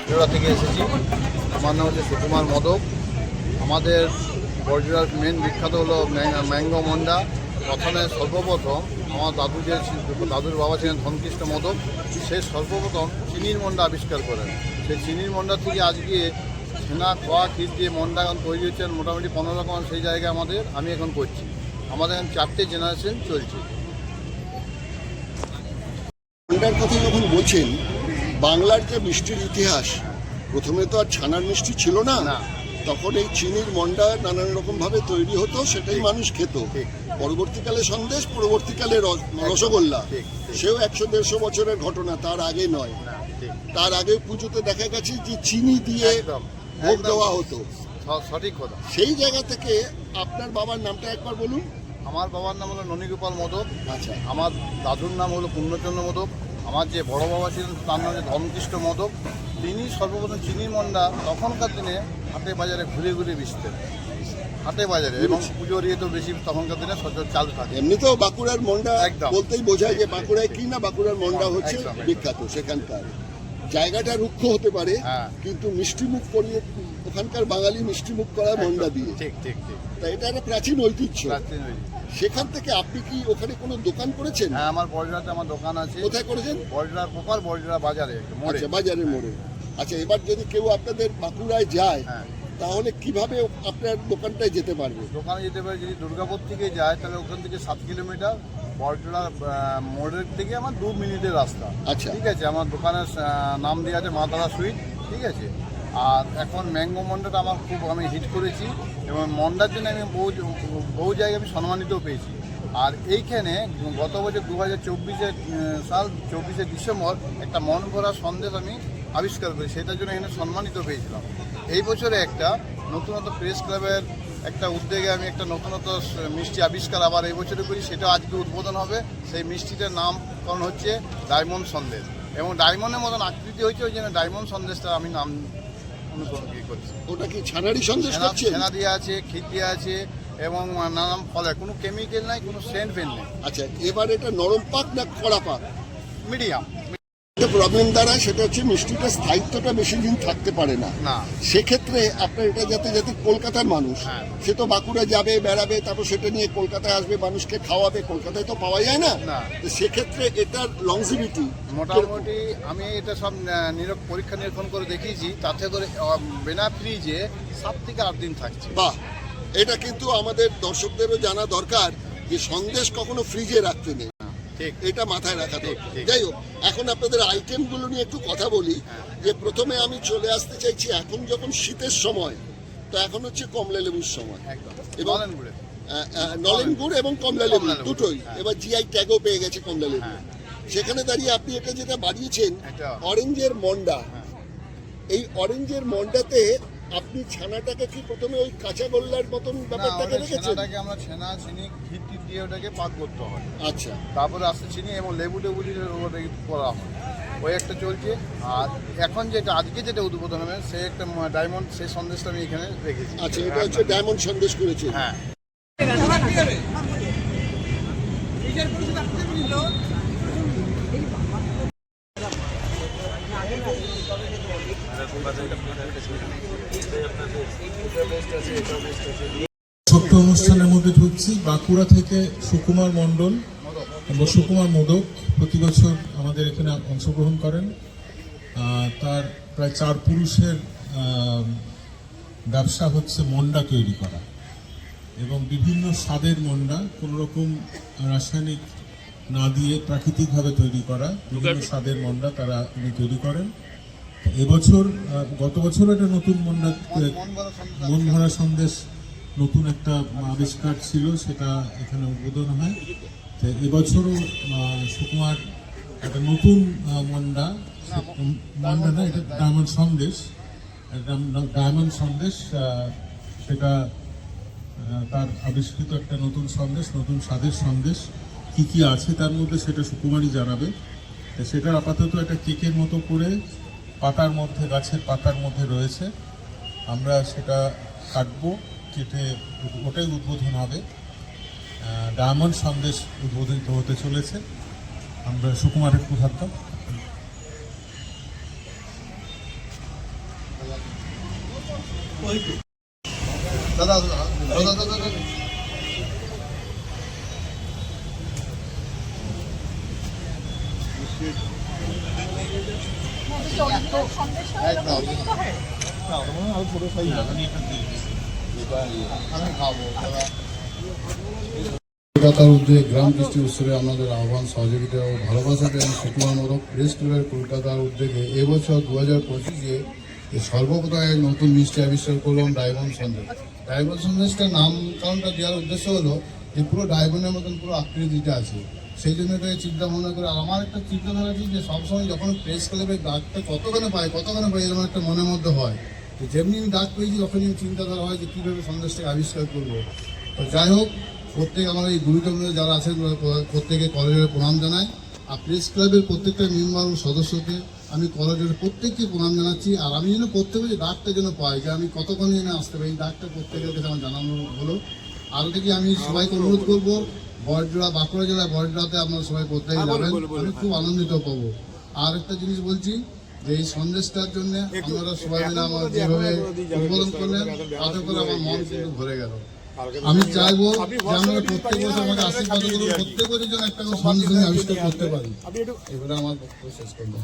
বড়জোড়া থেকে এসেছি। আমার নাম হচ্ছে সুকুমার মোদক। আমাদের বড়জোড়ার মেন বিখ্যাত হলো ম্যাঙ্গো মন্ডা। প্রথমে সর্বপ্রথম আমার দাদুর বাবা ছিলেন ধনকৃষ্ণ মোদক, সে সর্বপ্রথম চিনির মন্ডা আবিষ্কার করেন। সেই চিনির মন্ডা থেকে আজকে ছানা খোয়া ক্ষীর দিয়ে মন্ডা এখন তৈরি হচ্ছে মোটামুটি 15 রকম। সেই জায়গায় আমি এখন করছি। আমাদের এখন 4টে জেনারেশন চলছে। মন্ডার কথা যখন বলছেন, বাংলার যে মিষ্টির ইতিহাস, প্রথমে তো আর ছানার মিষ্টি ছিল না, তখন এই চিনির মন্ডা নানান রকমভাবে তৈরি হতো, সেটাই মানুষ খেত। পরবর্তীকালে সন্দেশ, পরবর্তীকালে রসগোল্লা, সেও 100-150 বছরের ঘটনা, তার আগে নয়। তার আগে পুজোতে দেখা গেছে যে চিনি দিয়ে ভোগ দেওয়া হতো। সঠিক কথা। সেই জায়গা থেকে আপনার বাবার নামটা একবার বলুন। আমার বাবার নাম হলো ননীগোপাল মোদক। আচ্ছা। আমার দাদুর নাম হলো পূর্ণচন্দ্র মোদক। আমার যে বড় বাবা ছিলেন তার নাম হচ্ছে ধনকৃষ্ণ মোদক। তিনি সর্বপ্রথম চিনির মন্ডা তখনকার দিনে হাটে বাজারে ঘুরে ঘুরে বেচতেন, হাটে বাজারে, এবং পুজোর ইয়ে তো বেশি তখনকার দিনে চালু থাকে। এমনিতেও বাঁকুড়ার মন্ডা বলতেই বোঝায় যে বাঁকুড়ায় কি না, বাঁকুড়ার মন্ডা হচ্ছে বিখ্যাত। সেখানকার জায়গাটা রুক্ষ হতে পারে, কিন্তু মিষ্টিমুখ করিয়ে ওখানকার বাঙালি মিষ্টিমুখ করা মন্ডা দিয়ে। ঠিক ঠিক ঠিক। তাই এটা একটা প্রাচীন ঐতিহ্য। সেখান থেকে আপনি কি ওখানে কোনো দোকান করেছেন? হ্যাঁ, আমার বড়জোড়াতে আমার দোকান আছে। কোথায় করেছেন? বড়জোড়ার প্রপার বড়জোড়া বাজারে। আচ্ছা, বাজারের মোড়ে। আচ্ছা, এবার যদি কেউ আপনাদের বাঁকুড়ায় যায়, তাহলে কিভাবে আপনার দোকানটায় যেতে পারবে? দোকানে যেতে পারে যদি দুর্গাপুর থেকে যায়, তাহলে ওখান থেকে 7 কিলোমিটার, বড়জোড়া মোড়ের থেকে আমার 2 মিনিটের রাস্তা। আচ্ছা, ঠিক আছে। আমার দোকানের নাম দেওয়া আছে মা তারা সুইট। ঠিক আছে। আর এখন ম্যাঙ্গো মন্ডাটা আমি হিট করেছি, এবং মন্ডার জন্য আমি বহু জায়গায় আমি সম্মানিতও পেয়েছি। আর এইখানে গত বছর 2024 সাল 24শে ডিসেম্বর একটা মন ভরা সন্দেশ আমি আবিষ্কার করি, সেটার জন্য এখানে সম্মানিত পেয়েছিলাম। এই বছরে একটা নতুনত্ব প্রেস ক্লাবের একটা উদ্যোগে আমি একটা নতুনত্ব মিষ্টি আবিষ্কার আবার এই বছরে করি, সেটা আজকে উদ্বোধন হবে। সেই মিষ্টিটার নামকরণ হচ্ছে ডায়মন্ড সন্দেশ, এবং ডায়মন্ডের মতন আকৃতি হয়েছে, ওই জন্য ডায়মন্ড সন্দেশটা আমি নাম অনুকরণ করছি। ওটা কি ছানারি সন্দেশ? ছানা দিয়ে আছে, ক্ষীর দিয়ে আছে, এবং নানান ফলের, কোনো কেমিক্যাল নাই, কোনো সেন্ট ফেন্ট নেই। আচ্ছা, এবার এটা নরম পাক না কড়া পাক? মিডিয়াম। প্রবলেম দাঁড়ায় সেটা হচ্ছে মিষ্টিটার স্থায়িত্বটা বেশি দিন থাকতে পারে না। সেক্ষেত্রে আপনার এটা যাতে কলকাতার মানুষ, সে তো বাঁকুড়া যাবে, বেড়াবে, তারপর সেটা নিয়ে কলকাতায় আসবে, মানুষকে খাওয়াবে, কলকাতায় তো পাওয়া যায় না। তো সেক্ষেত্রে এটার লংজিভিটি মোটামুটি আমি এটা সব পরীক্ষা নিরীক্ষণ করে দেখিয়েছি, তাতে করে বিনা ফ্রিজে 7 থেকে 8 দিন থাকছে। বাহ, এটা কিন্তু আমাদের দর্শকদেরও জানা দরকার যে সন্দেশ কখনো ফ্রিজে রাখতে নেই, এটা মাথায় রাখা দরকার। যাই হোক, এখন আপনাদের আইটেমগুলো নিয়ে একটু কথা বলি। যে প্রথমে আমি চলে আসতে চাইছি, এখন যখন শীতের সময়, তো এখন হচ্ছে কমলা লেবুর সময়, এবং নলেন গুড় এবং কমলা লেবু দুটোই এবার জিআই ট্যাগও পেয়ে গেছে কমলা লেবু। সেখানে দাঁড়িয়ে আপনি এটা যেটা বানিয়েছেন অরেঞ্জের মন্ডা, এই অরেঞ্জের মন্ডাতে আপনি ছানাটাকে কি প্রথমে ওই কাঁচা গোল্লার মতন ব্যাপারটাকে রেখেছেন? ছানাটাকে আমরা ছানা, চিনি, ঘি দিয়ে ওটাকে পাক করতে হয়। আচ্ছা, তারপরে আস্তে চিনি এবং লেবু টেবু দিয়ে ওটাকে করা হয়, ওই একটা চলছে। আর এখন আজকে যেটা উদ্বোধন হবে, সে একটা ডায়মন্ড, সেই সন্দেশটা আমি এখানে রেখেছি। আচ্ছা, এটা হচ্ছে ডায়মন্ড সন্দেশ করেছে। হ্যাঁ। ছোট্ট অনুষ্ঠানের মধ্যে ঢুকছি। বাঁকুড়া থেকে সুকুমার মণ্ডল এবং সুকুমার মোদক প্রতি বছর আমাদের এখানে অংশগ্রহণ করেন। তার প্রায় 4 পুরুষের ব্যবসা হচ্ছে মন্ডা তৈরি করা, এবং বিভিন্ন স্বাদের মন্ডা, কোনোরকম রাসায়নিক না দিয়ে প্রাকৃতিকভাবে তৈরি করা বিভিন্ন স্বাদের মন্ডা তারা তৈরি করেন। এবছর, গত বছর একটা নতুন মন্ডা, মন ভরা সন্দেশ, নতুন একটা আবিষ্কার ছিল, সেটা এখানে উদ্বোধন হয়। তো এবছরও সুকুমার একটা নতুন মন্ডা না, এটা ডায়মন্ড সন্দেশ, ডায়মন্ড সন্দেশ, সেটা তার আবিষ্কৃত একটা নতুন সন্দেশ, নতুন স্বাদের সন্দেশ। কি কি আছে তার মধ্যে সেটা সুকুমারই জানাবে। সেটা আপাতত একটা কেকের মতো করে পাতার মধ্যে, গাছের পাতার মধ্যে রয়েছে। আমরা সেটা কাটবো, কেটে ওটাই উদ্বোধন হবে। ডায়মন্ড সন্দেশ উদ্বোধিত হতে চলেছে। আমরা সুকুমারের একটু থাকতাম। দাদা দাদা দাদা দাদা একদম আমি খাবো দাদা। কলকাতার উদ্যোগে গ্রাম কৃষ্টি উৎসবে আমাদের আহ্বান, সহযোগিতা ও ভালোবাসাকে আমি সুকুমার প্রেস ক্লাবের কলকাতার উদ্যোগে এবছর 2025-এ সর্বপ্রথম এক নতুন মিষ্টি আবিষ্কার করলাম ডায়মন্ড সন্দেশ। ডায়মন্ড সন্দেশটার নামকরণটা দেওয়ার উদ্দেশ্য হলো যে পুরো ডায়মন্ডের মতন পুরো আকৃতিটা আছে, সেই জন্য এটাকে চিন্তা ভাবনা করে। আর আমার একটা চিন্তাধারা আছে যে সবসময় যখন প্রেস ক্লাবের ডাকটা কতখানে পাই এরকম একটা মনের মধ্যে হয়, যে যেমনি আমি ডাক পেয়েছি তখনই আমি চিন্তাধারা হয় যে কীভাবে সন্দেশটাকে আবিষ্কার করবো। তো যাই হোক, প্রত্যেক আমার এই গুরুত্বপূর্ণ যারা আছেন প্রত্যেকে কলেজের প্রণাম জানাই। আর প্রেস ক্লাবের প্রত্যেকটা মেম্বার ও সদস্যকে আমি কলেজের প্রত্যেককে প্রণাম জানাচ্ছি। আর আমি যেন প্রত্যেকে ডাকটা যেন পাই, যে আমি কতক্ষণ যেন আসতে পারি, এই ডাকটা প্রত্যেকের কাছে আমার জানানো হলো। আর থেকে আমি সবাইকে অনুরোধ করবো, বড়জোড়া বাঁকুড়া জেলায় বড়জোড়াতে আপনারা সবাই প্রত্যেকে যাবেন, আমি খুব আনন্দিত পাবো। আর একটা জিনিস বলছি যে এই সন্দেশটার জন্য আপনারা সবাই মিলে আমার যেভাবে উদ্বোধন করলেন তাতে করে আমার মন কিন্তু ভরে গেল। আমি চাইবো যে আমরা প্রত্যেক বছর আমাকে আশীর্বাদ করবো, প্রত্যেক বছর যেন একটা সন্দেশ আবিষ্কার করতে পারি। এবারে আমার বক্তব্য শেষ করবো।